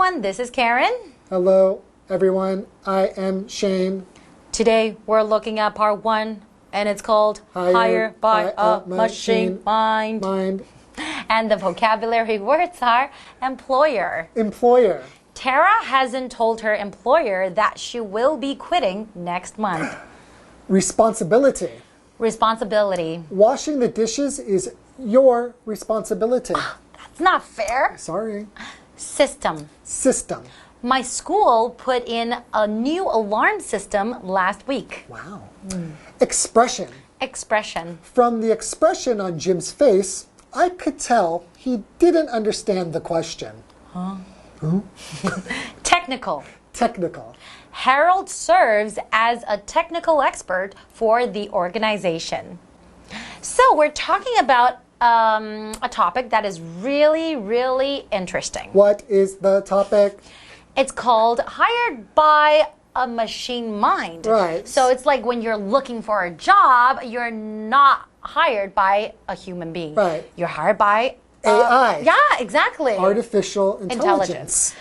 everyone, this is Karen. Hello, everyone. I am Shane. Today we're looking at part 1, and it's called Hired by a Machine Mind. And the vocabulary words are employer. Employer. Tara hasn't told her employer that she will be quitting next month. Responsibility. Responsibility. Washing the dishes is your responsibility. That's not fair. Sorry. System. System. My school put in a new alarm system last week. Wow. Expression. Expression. From the expression on Jim's face, I could tell he didn't understand the question. Huh? Technical. Technical. Harold serves as a technical expert for the organization. So we're talking about a topic that is really, really interesting. What is the topic? It's called Hired by a Machine Mind. Right. So it's like when you're looking for a job, you're not hired by a human being. Right. You're hired by AI. Yeah, exactly. Artificial intelligence.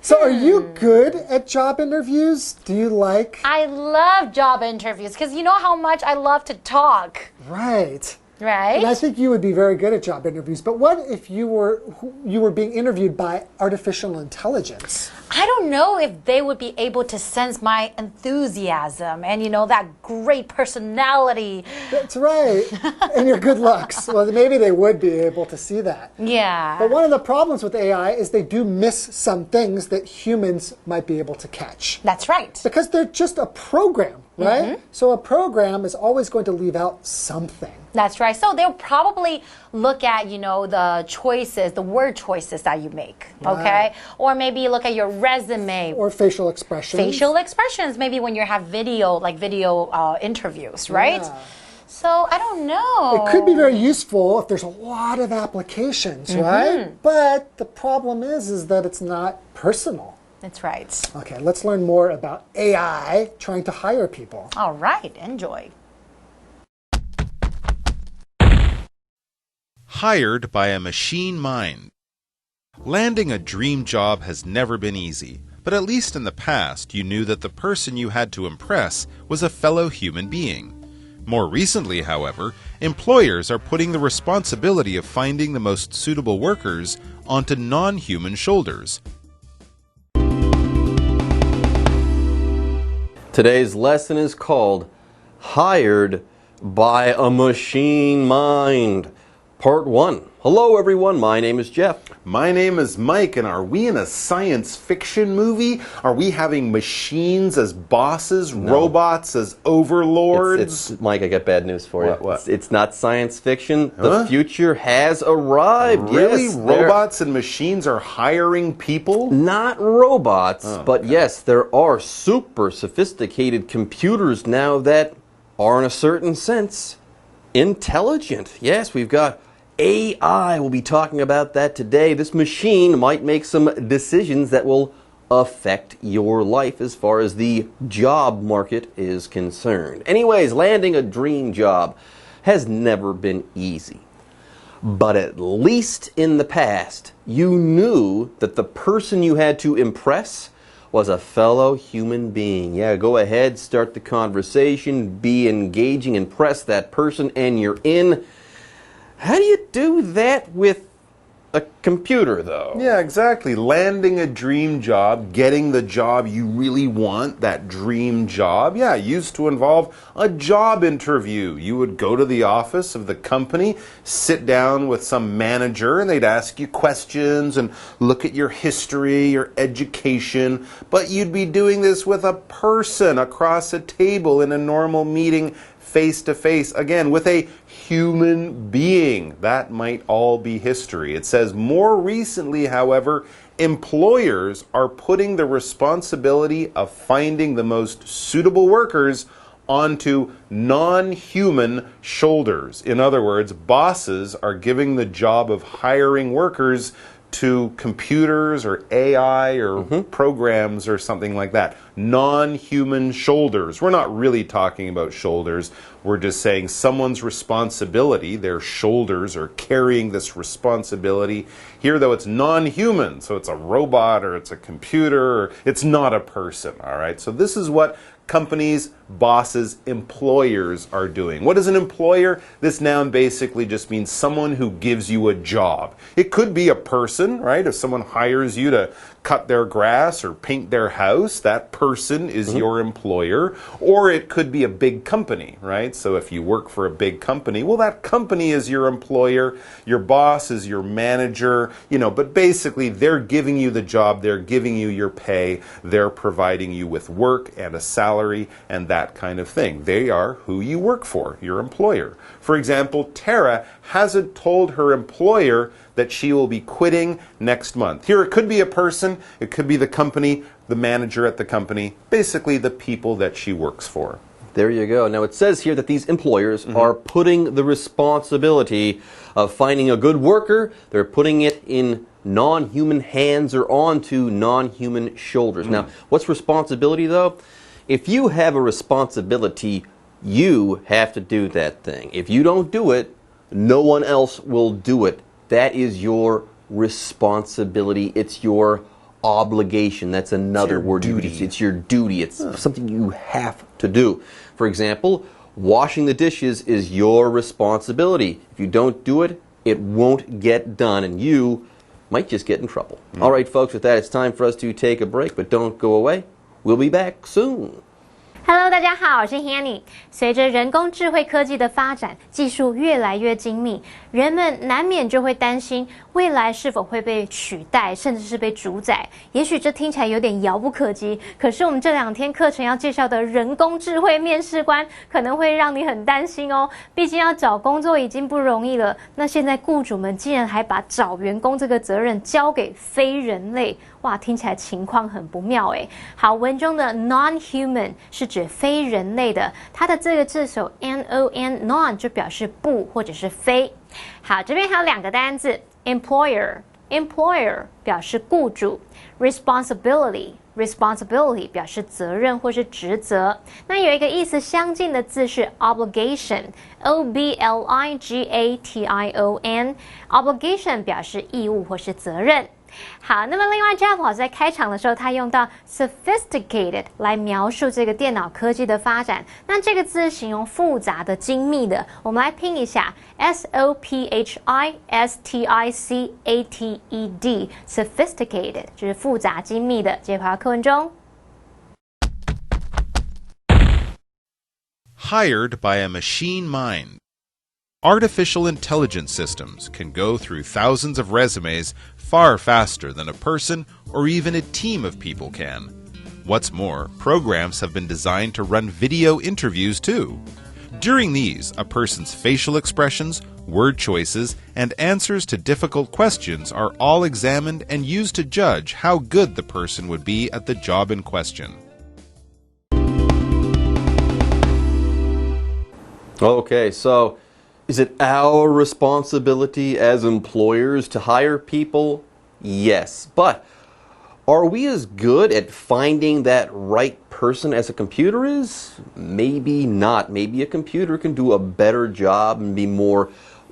So are you good at job interviews? Do you like? I love job interviews because you know how much I love to talk. Right. Right? And I think you would be very good at job interviews. But what if you were being interviewed by artificial intelligence? I don't know if they would be able to sense my enthusiasm and, you know, that great personality. That's right. And your good looks. Well, maybe they would be able to see that. Yeah. But one of the problems with AI is they do miss some things that humans might be able to catch. That's right. Because they're just a program, right? So a program is always going to leave out something. That's right. So they'll probably look at, you know, the choices, the word choices that you make, okay? Or maybe look at your resume. Or facial expressions. Facial expressions, maybe when you have video, like video interviews, right? Yeah. So I don't know. It could be very useful if there's a lot of applications, right? But the problem is that it's not personal. That's right. Okay, let's learn more about AI trying to hire people. All right, enjoy. Hired by a machine mind. Landing a dream job has never been easy, but at least in the past you knew that the person you had to impress was a fellow human being. More recently, however, employers are putting the responsibility of finding the most suitable workers onto non-human shoulders. Today's lesson is called Hired by a Machine Mind. Part 1. Hello everyone, my name is Jeff. My name is Mike, and are we in a science fiction movie? Are we having machines as bosses, robots as overlords? Mike, I got bad news for you. What? It's not science fiction. The future has arrived. Really? Yes, Robots and machines are hiring people? Not robots, but yes, there are super sophisticated computers now that are, in a certain sense, intelligent. Yes, we've got AI. We'll be talking about that today. This machine might make some decisions that will affect your life as far as the job market is concerned. Anyways, landing a dream job has never been easy. But at least in the past, you knew that the person you had to impress was a fellow human being. Yeah, go ahead, start the conversation, be engaging, impress that person, and you're in. How do you do that with a computer, though? Yeah, exactly. Landing a dream job, getting the job you really want, that dream job, used to involve a job interview. You would go to the office of the company, sit down with some manager, and they'd ask you questions and look at your history, your education. But you'd be doing this with a person across a table in a normal meeting, face to face, again, with a human being. That might all be history. It says more recently, however, employers are putting the responsibility of finding the most suitable workers onto non-human shoulders. In other words, bosses are giving the job of hiring workers to computers or AI or programs or something like that. Non-human shoulders. We're not really talking about shoulders. We're just saying someone's responsibility, their shoulders are carrying this responsibility. Here, though, it's non-human, so it's a robot or it's a computer, or it's not a person, all right? So this is what companies, bosses, employers are doing. What is an employer? This noun basically just means someone who gives you a job. It could be a person, right? If someone hires you to cut their grass or paint their house, that person is your employer. Or it could be a big company, right? So if you work for a big company, well, that company is your employer. Your boss is your manager, you know, but basically they're giving you the job, they're giving you your pay, they're providing you with work and a salary and that kind of thing. They are who you work for, your employer. For example, Tara hasn't told her employer that she will be quitting next month. Here, it could be a person, it could be the company, the manager at the company, basically the people that she works for. There you go. Now, it says here that these employers are putting the responsibility of finding a good worker, they're putting it in non-human hands or onto non-human shoulders. Now, what's responsibility, though? If you have a responsibility, you have to do that thing. If you don't do it, no one else will do it. That is your responsibility. It's your obligation. That's another word. Duty. It's your duty. It's something you have to do. For example, washing the dishes is your responsibility. If you don't do it, it won't get done, and you might just get in trouble. All right, folks, with that, it's time for us to take a break, but don't go away. We'll be back soon. Hello， 大家好，我是 Hanny。随着人工智慧科技的发展，技术越来越精密，人们难免就会担心未来是否会被取代，甚至是被主宰。也许这听起来有点遥不可及，可是我们这2天课程要介绍的人工智慧面试官，可能会让你很担心哦。毕竟要找工作已经不容易了，那现在雇主们竟然还把找员工这个责任交给非人类。哇，听起来情况很不妙诶。好，文中的 non-human 是指非人类的，它的这个字首 non non 就表示不或者是非。好，这边还有2个单字 employer 表示雇主 responsibility 表示责任或是职责。那有一个意思相近的字是 obligation obligation 表示义务或是责任。好，那么另外 Jeff 老师在开场的时候，他用到 sophisticated 来描述这个电脑科技的发展。那这个字形容复杂的、精密的，我们来拼一下 sophisticated sophisticated 就是复杂、精密的。接回到课文中。Hired by a machine mind. Artificial intelligence systems can go through thousands of resumes far faster than a person or even a team of people can. What's more, programs have been designed to run video interviews too. During these, a person's facial expressions, word choices, and answers to difficult questions are all examined and used to judge how good the person would be at the job in question. Okay, so is it our responsibility as employers to hire people? Yes. But are we as good at finding that right person as a computer is? Maybe not. Maybe a computer can do a better job and be more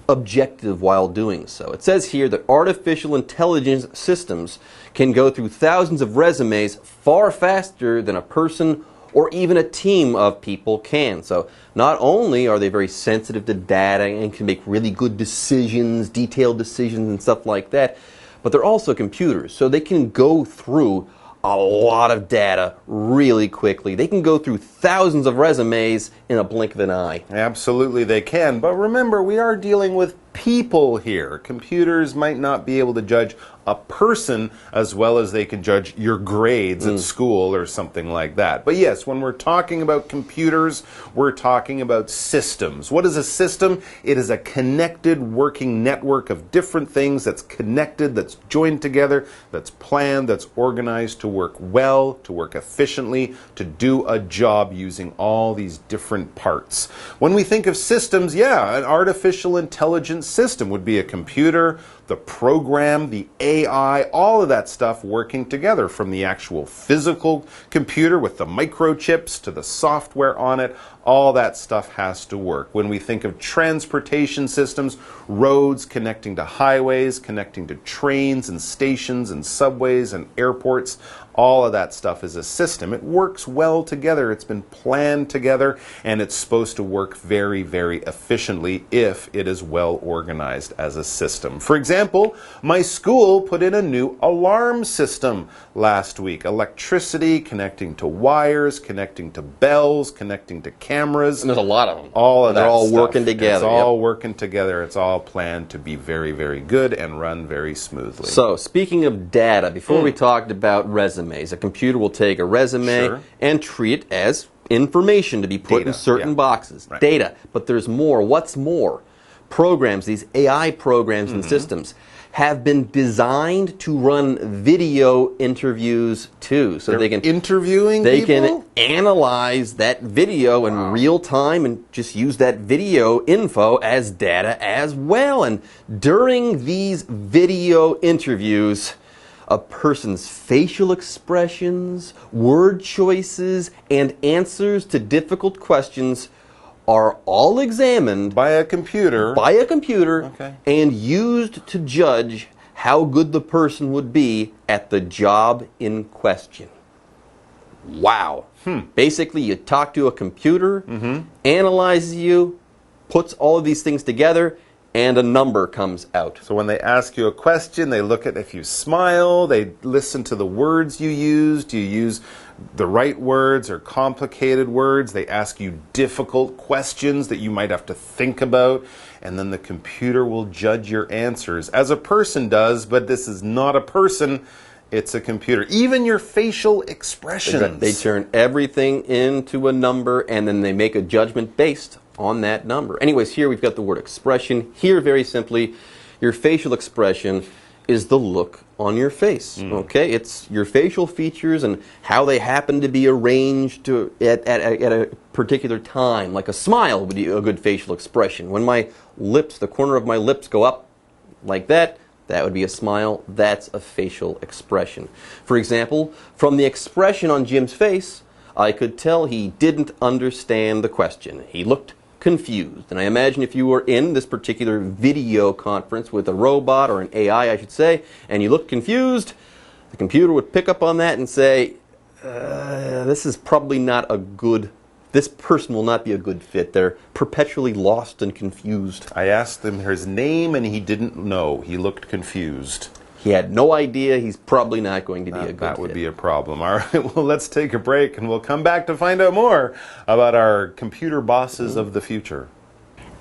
objective while doing so. It says here that artificial intelligence systems can go through thousands of resumes far faster than a person or even a team of people can. So not only are they very sensitive to data and can make really good decisions, detailed decisions and stuff like that, but they're also computers, so they can go through a lot of data really quickly. They can go through thousands of resumes in a blink of an eye. Absolutely they can, but remember, we are dealing with people here. Computers might not be able to judge a person as well as they can judge your grades at school or something like that. But yes, when we're talking about computers, we're talking about systems. What is a system? It is a connected working network of different things that's connected, that's joined together, that's planned, that's organized to work well, to work efficiently, to do a job using all these different parts. When we think of systems, yeah, an artificial intelligence system would be a computer the program, the AI, all of that stuff working together, from the actual physical computer with the microchips to the software on it. All that stuff has to work. When we think of transportation systems, roads connecting to highways, connecting to trains and stations and subways and airports, all of that stuff is a system. It works well together. It's been planned together, and it's supposed to work very, very efficiently if it is well organized as a system. For example, my school put in a new alarm system last week. Electricity connecting to wires, connecting to bells, connecting to cameras. And there's a lot of them. All of that They're all stuff. working together. It's all working together. It's all planned to be very, very good and run very smoothly. So, speaking of data, before we talked about resumes, a computer will take a resume and treat it as information to be put in certain boxes. Right. Data. But there's more. What's more? Programs, these AI programs and systems, have been designed to run video interviews too. So they can interviewing They people? can analyze that video in real time and just use that video info as data as well. And during these video interviews, a person's facial expressions, word choices, and answers to difficult questions are all examined by a computer. Okay. And used to judge how good the person would be at the job in question. Wow. Basically, you talk to a computer, analyzes you, puts all of these things together, and a number comes out. So when they ask you a question, they look at if you smile, they listen to the words you use. Do you use the right words or complicated words? They ask you difficult questions that you might have to think about, and then the computer will judge your answers as a person does, but this is not a person. It's a computer. Even your facial expressions. They turn everything into a number, and then they make a judgment based on that number. Anyways, here we've got the word expression. Here, very simply, your facial expression is the look on your face. Okay, it's your facial features and how they happen to be arranged at a particular time. Like a smile would be a good facial expression. When my lips, the corner of my lips go up like that, that would be a smile. That's a facial expression. For example, from the expression on Jim's face, I could tell he didn't understand the question. He looked confused. And I imagine if you were in this particular video conference with a robot, or an AI I should say, and you looked confused, the computer would pick up on that and say, this is probably not a good, this person will not be a good fit. They're perpetually lost and confused. I asked him his name and he didn't know. He looked confused. He had no idea. He's probably not going to be a good fit. That would be a problem. All right, well, let's take a break and we'll come back to find out more about our computer bosses of the future.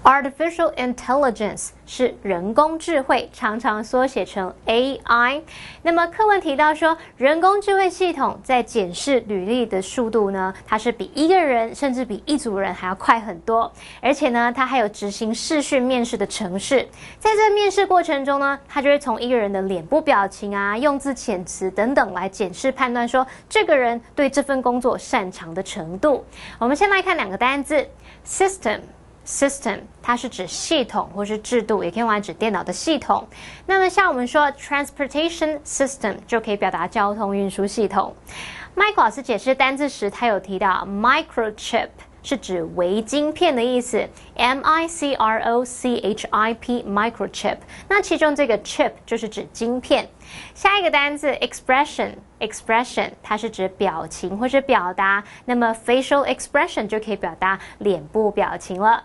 Artificial intelligence 是人工智慧，常常缩写成 AI。那么课文提到说，人工智慧系统在检视履历的速度呢，它是比一个人甚至比一组人还要快很多。而且呢，它还有执行视讯面试的程式。在这面试过程中呢，它就会从一个人的脸部表情啊、用字遣词等等来检视判断说，这个人对这份工作擅长的程度。我们先来看两个单字 ，system。System 它是指系统或是制度，也可以用来指电脑的系统。那么像我们说 transportation system 就可以表达交通运输系统。Mike 老师解释单字时，他有提到 microchip 是指微晶片的意思 ，microchip microchip。那其中这个 chip 就是指晶片。下一个单字 expression 它是指表情或是表达，那么 facial expression 就可以表达脸部表情了。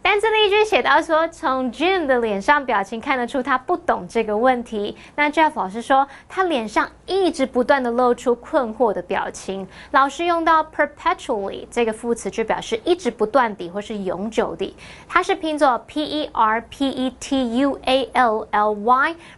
单字例句写到说，从 Jim 的脸上表情看得出他不懂这个问题。那 Jeff 老师说，他脸上一直不断的露出困惑的表情。老师用到 perpetually 这个副词，就表示一直不断地或是永久地。它是拼作 perpetually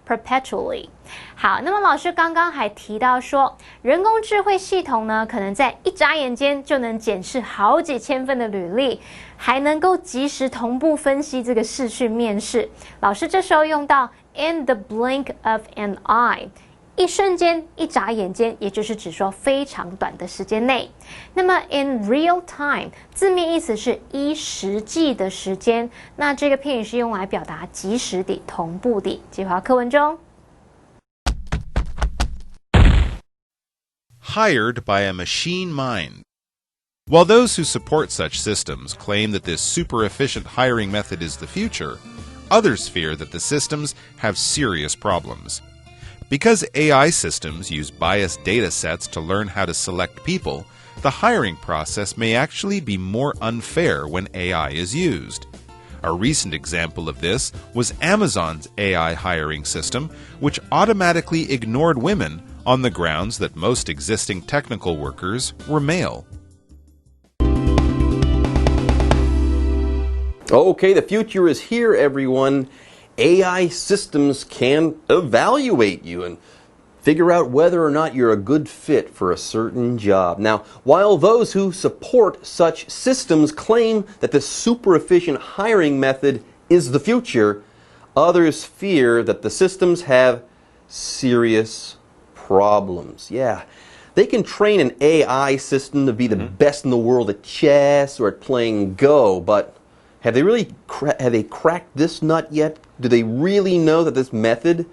perpetually。好，那么老师刚刚还提到说，人工智慧系统呢，可能在一眨眼间就能检视好几千份的履历，还能够及时同步分析这个视讯面试。老师这时候用到 in the blink of an eye。一瞬间，一眨眼间，也就是指说非常短的时间内。那么 in real time 字面意思是依实际的时间，那这个片语是用来表达即时地、同步地。计划课文中。Hired by a machine mind. While those who support such systems claim that this super efficient hiring method is the future, others fear that the systems have serious problems. Because AI systems use biased data sets to learn how to select people, the hiring process may actually be more unfair when AI is used. A recent example of this was Amazon's AI hiring system, which automatically ignored women on the grounds that most existing technical workers were male. Okay, the future is here, everyone. AI systems can evaluate you and figure out whether or not you're a good fit for a certain job. Now, while those who support such systems claim that the super efficient hiring method is the future, others fear that the systems have serious problems. Yeah. They can train an AI system to be the best in the world at chess or at playing Go, but have they cracked this nut yet? Do they really know that this method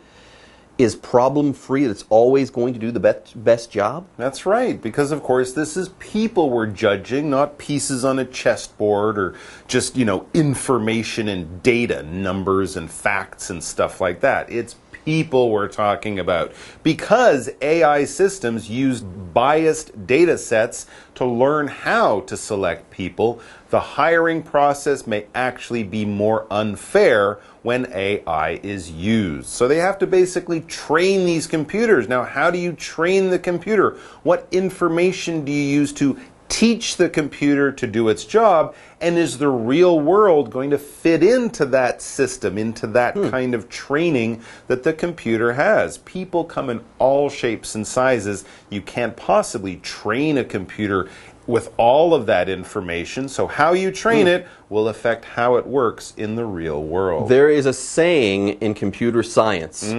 is problem-free, that it's always going to do the best job? That's right, because of course this is people we're judging, not pieces on a chessboard or just, information and data, numbers and facts and stuff like that. It's people we're talking about. Because AI systems use biased data sets to learn how to select people, the hiring process may actually be more unfair when AI is used. So they have to basically train these computers. Now, how do you train the computer? What information do you use to teach the computer to do its job? And is the real world going to fit into that system, into that kind of training that the computer has? People come in all shapes and sizes. You can't possibly train a computer with all of that information, so how you train it will affect how it works in the real world. There is a saying in computer science,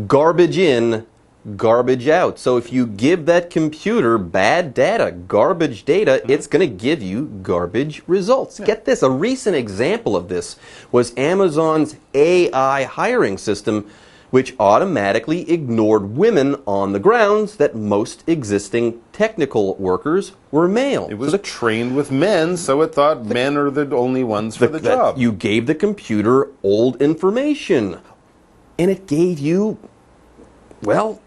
garbage in, garbage out. So if you give that computer bad data, garbage data, it's going to give you garbage results. Get this, a recent example of this was Amazon's AI hiring system, which automatically ignored women on the grounds that most existing technical workers were male. It was trained with men, so it thought men are the only ones for the job. You gave the computer old information, and it gave you, well,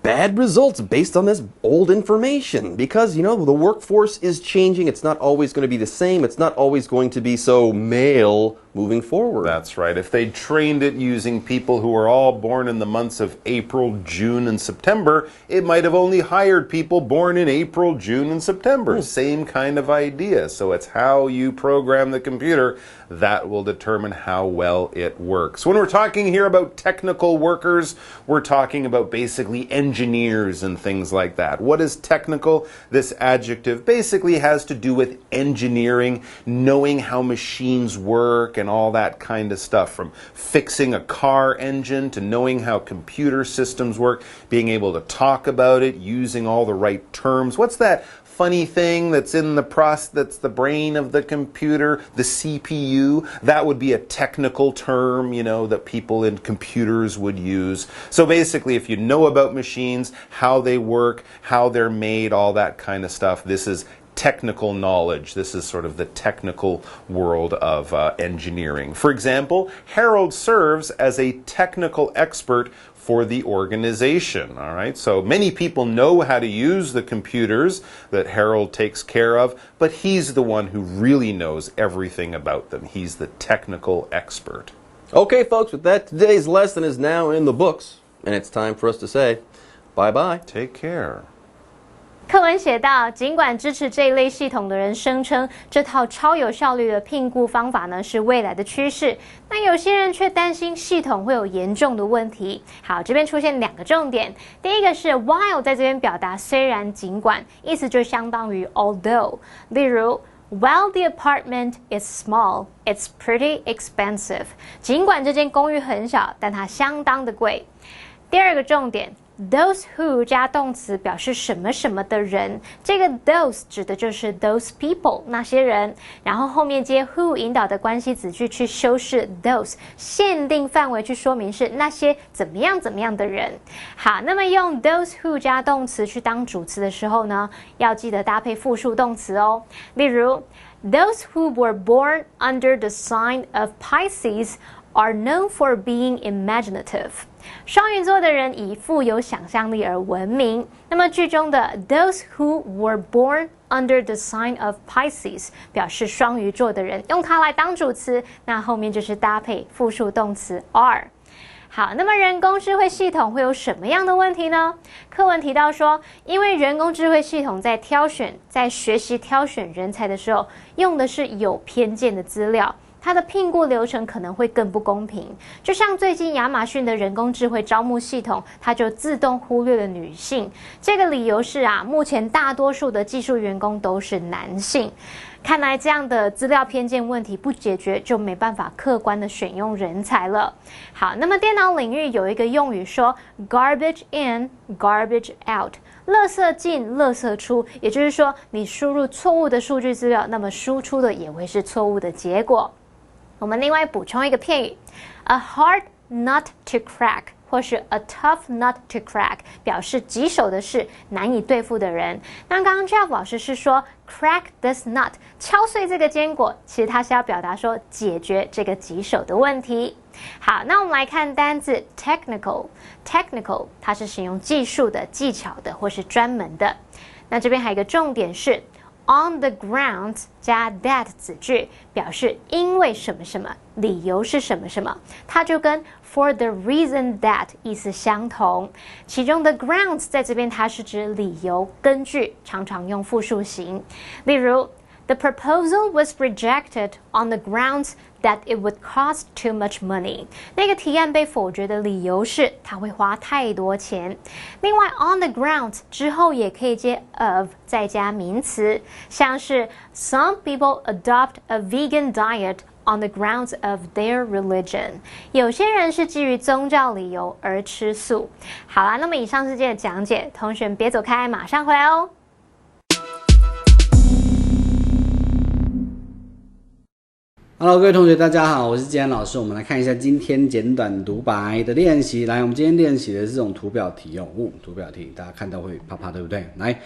bad results based on this old information. Because, the workforce is changing. It's not always going to be the same. It's not always going to be so male moving forward. That's right. If they trained it using people who were all born in the months of April, June, and September, it might have only hired people born in April, June, and September. Same kind of idea. So it's how you program the computer that will determine how well it works. When we're talking here about technical workers, we're talking about basically engineers and things like that. What is technical? This adjective basically has to do with engineering, knowing how machines work, and all that kind of stuff, from fixing a car engine to knowing how computer systems work, being able to talk about it, using all the right terms. What's that funny thing that's in the that's the brain of the computer, the CPU? That would be a technical term, that people in computers would use. So basically, if you know about machines, how they work, how they're made, all that kind of stuff, this is technical knowledge. This is sort of the technical world of engineering. For example, Harold serves as a technical expert for the organization. All right, so many people know how to use the computers that Harold takes care of, but he's the one who really knows everything about them. He's the technical expert. Okay, folks, with that, today's lesson is now in the books, and it's time for us to say bye-bye. Take care. 课文写到，尽管支持这一类系统的人声称这套超有效率的聘雇方法呢是未来的趋势，那有些人却担心系统会有严重的问题。好，这边出现两个重点，第一个是 while 在这边表达虽然尽管，意思就相当于 although， 例如While the apartment is small, it's pretty expensive. 尽管这间公寓很小，但它相当的贵。第二个重点 those who 加动词表示什么什么的人，这个 those 指的就是 those people 那些人，然后后面接 who 引导的关系子句去修饰 those， 限定范围去说明是那些怎么样怎么样的人。好，那么用 those who 加动词去当主词的时候呢，要记得搭配复数动词哦。例如 those who were born under the sign of Pisces are known for being imaginative。双鱼座的人以富有想象力而闻名。那么句中的 those who were born under the sign of Pisces 表示双鱼座的人，用它来当主词，那后面就是搭配复数动词 are。好，那么人工智慧系统会有什么样的问题呢？课文提到说，因为人工智慧系统在学习挑选人才的时候，用的是有偏见的资料，它的聘雇流程可能会更不公平。就像最近亚马逊的人工智慧招募系统，它就自动忽略了女性。这个理由是目前大多数的技术员工都是男性。看来这样的资料偏见问题不解决，就没办法客观的选用人才了。好，那么电脑领域有一个用语说 garbage in, garbage out， 垃圾进，垃圾出，也就是说你输入错误的数据资料，那么输出的也会是错误的结果。我们另外补充一个片语 a hard nut to crack， 或是 a tough nut to crack， 表示棘手的事，难以对付的人。那刚刚 Jeff 老师是说 crack this nut， 敲碎这个坚果，其实他是要表达说解决这个棘手的问题。好，那我们来看单字 technical， 它是形容技术的、技巧的或是专门的。那这边还有一个重点是on the grounds 加 that 子句，表示因为什么什么，理由是什么什么，它就跟 for the reason that 意思相同。其中的 grounds 在这边它是指理由、根据，常常用复数形。例如 The proposal was rejected on the grounds that it would cost too much money。 那个提案被否决的理由是它会花太多钱。另外 on the grounds 之后也可以接 of 再加名词，像是 Some people adopt a vegan diet on the grounds of their religion。 有些人是基于宗教理由而吃素。好啦，那么以上是今天的讲解，同学们别走开，马上回来哦。Hello， 各位同学，大家好，我是季安老师。我们来看一下今天简短独白的练习。来，我们今天练习的是这种图表题哦。图表题大家看到会怕怕，对不对？来，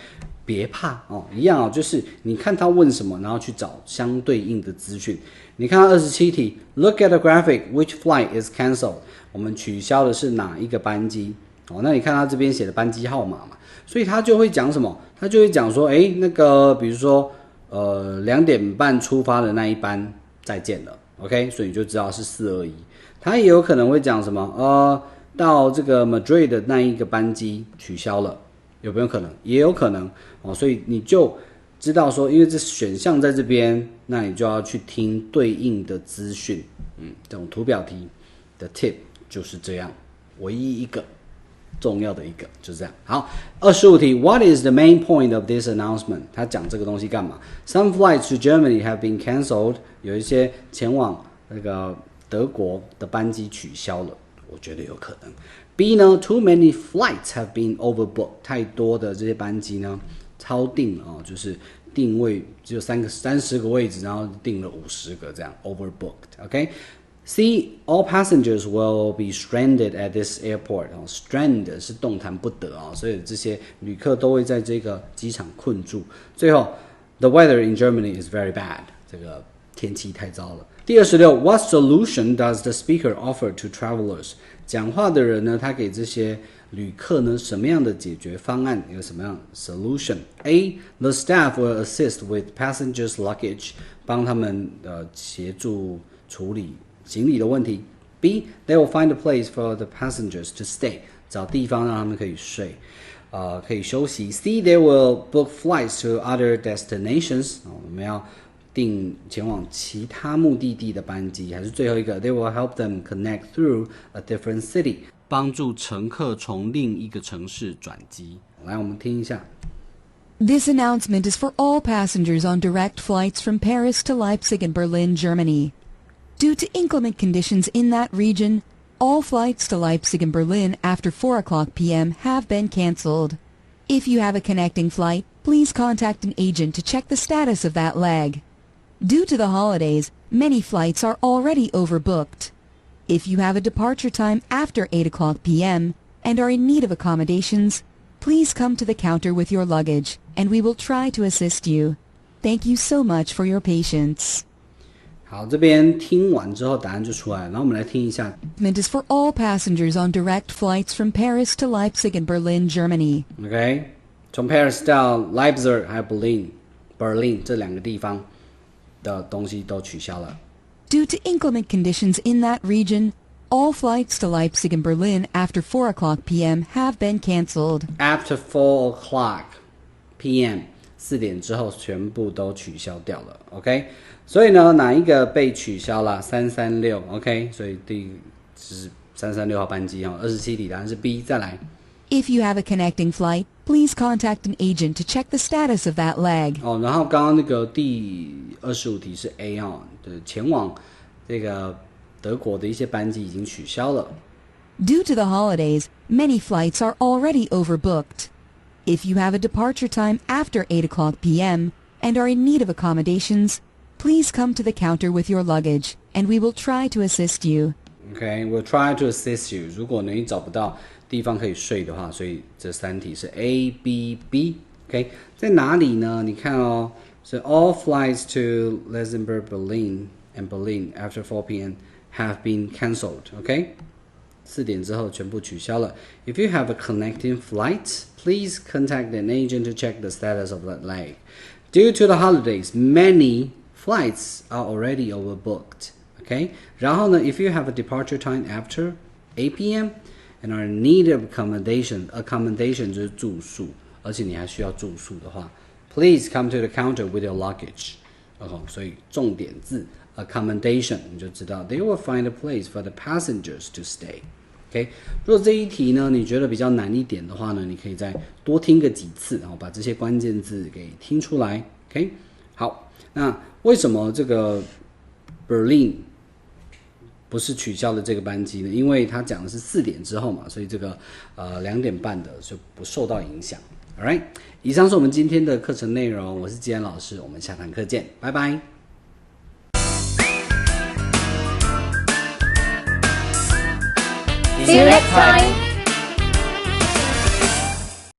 别怕哦，一样哦，就是你看他问什么，然后去找相对应的资讯。你看到27题 ，Look at the graphic. Which flight is cancelled？ 我们取消的是哪一个班机？哦，那你看他这边写的班机号码嘛，所以他就会讲什么？他就会讲说，那个比如说2点半出发的那一班。再见了 ，OK， 所以你就知道是421。他也有可能会讲什么，到这个 Madrid 的那一个班机取消了，有没有可能？也有可能哦，所以你就知道说，因为这选项在这边，那你就要去听对应的资讯。这种图表题的 tip 就是这样，唯一一个重要的一个就是这样。好，25题 ，What is the main point of this announcement？ 他讲这个东西干嘛 ？Some flights to Germany have been cancelled。有一些前往那个德国的班机取消了，我觉得有可能。B 呢 ，Too many flights have been overbooked。太多的这些班机呢超订哦，就是定位只有30个位置，然后订了50个这样 overbooked。OK。C all passengers will be stranded at this airport。strand 是动弹不得啊，所以这些旅客都会在这个机场困住。最后 ，The weather in Germany is very bad。这个天气太糟了。第26 ，What solution does the speaker offer to travelers？ 讲话的人呢，他给这些旅客呢什么样的解决方案？有什么样的 solution？ A. The staff will assist with passengers' luggage， 帮他们协助处理行李的问题。B. They will find a place for the passengers to stay， 找地方让他们可以睡，可以休息。C. They will book flights to other destinations， 我们要订前往其他目的地的班机。还是最后一个 ，They will help them connect through a different city， 帮助乘客从另一个城市转机。来，我们听一下。This announcement is for all passengers on direct flights from Paris to Leipzig and Berlin, Germany. Due to inclement conditions in that region, all flights to Leipzig and Berlin after 4 o'clock p.m. have been canceled. If you have a connecting flight, please contact an agent to check the status of that leg. Due to the holidays, many flights are already overbooked. If you have a departure time after 8 o'clock p.m. and are in need of accommodations, please come to the counter with your luggage, and we will try to assist you. Thank you so much for your patience. 好，这边听完之后答案就出来了，然后我们来听一下。Is for all passengers on direct flights from Paris to Leipzig and Berlin, Germany. OK， 从 Paris 到 Leipzig 还有 Berlin 这两个地方的东西都取消了。Due to inclement conditions in that region, all flights to Leipzig and Berlin after 4 o'clock p.m. have been canceled. After 4 o'clock p.m. 4点之后全部都取消掉了 ，OK？ 所以呢，哪一个被取消了？336 ，OK？ 所以第是336号班机哈，27题答案是 B。再来 If you have a connecting flight, please contact an agent to check the status of that leg. 哦，然后刚刚那个第25题是 A 哈，前往这个德国的一些班机已经取消了。Due to the holidays, many flights are already overbooked. If you have a departure time after 8 o'clock p.m. and are in need of accommodations, please come to the counter with your luggage, and we will try to assist you. OK, we'll try to assist you. 如果你找不到地方可以睡的话，所以这3题是 A、B、B。OK， 在哪里呢？你看哦，是 all flights to Luxembourg, Berlin and Berlin after 4 p.m. have been cancelled. OK， 4点之后全部取消了。If you have a connecting flight, please contact an agent to check the status of that leg. Due to the holidays, many flights are already overbooked. OK， 然后呢 ，if you have a departure time after 8 p.m. and are in need of accommodation 就是住宿，而且你还需要住宿的话 ，please come to the counter with your luggage。所以重点字 accommodation 你就知道 they will find a place for the passengers to stay。OK， 如果这一题呢你觉得比较难一点的话呢，你可以再多听个几次，然后把这些关键字给听出来。OK， 好，那为什么这个 Berlin 不是取消了这个班机呢？因为它讲的是4点之后嘛，所以这个2点半的就不受到影响。Alright， 以上是我们今天的课程内容，我是季安老师，我们下堂课见，拜拜。See you next time.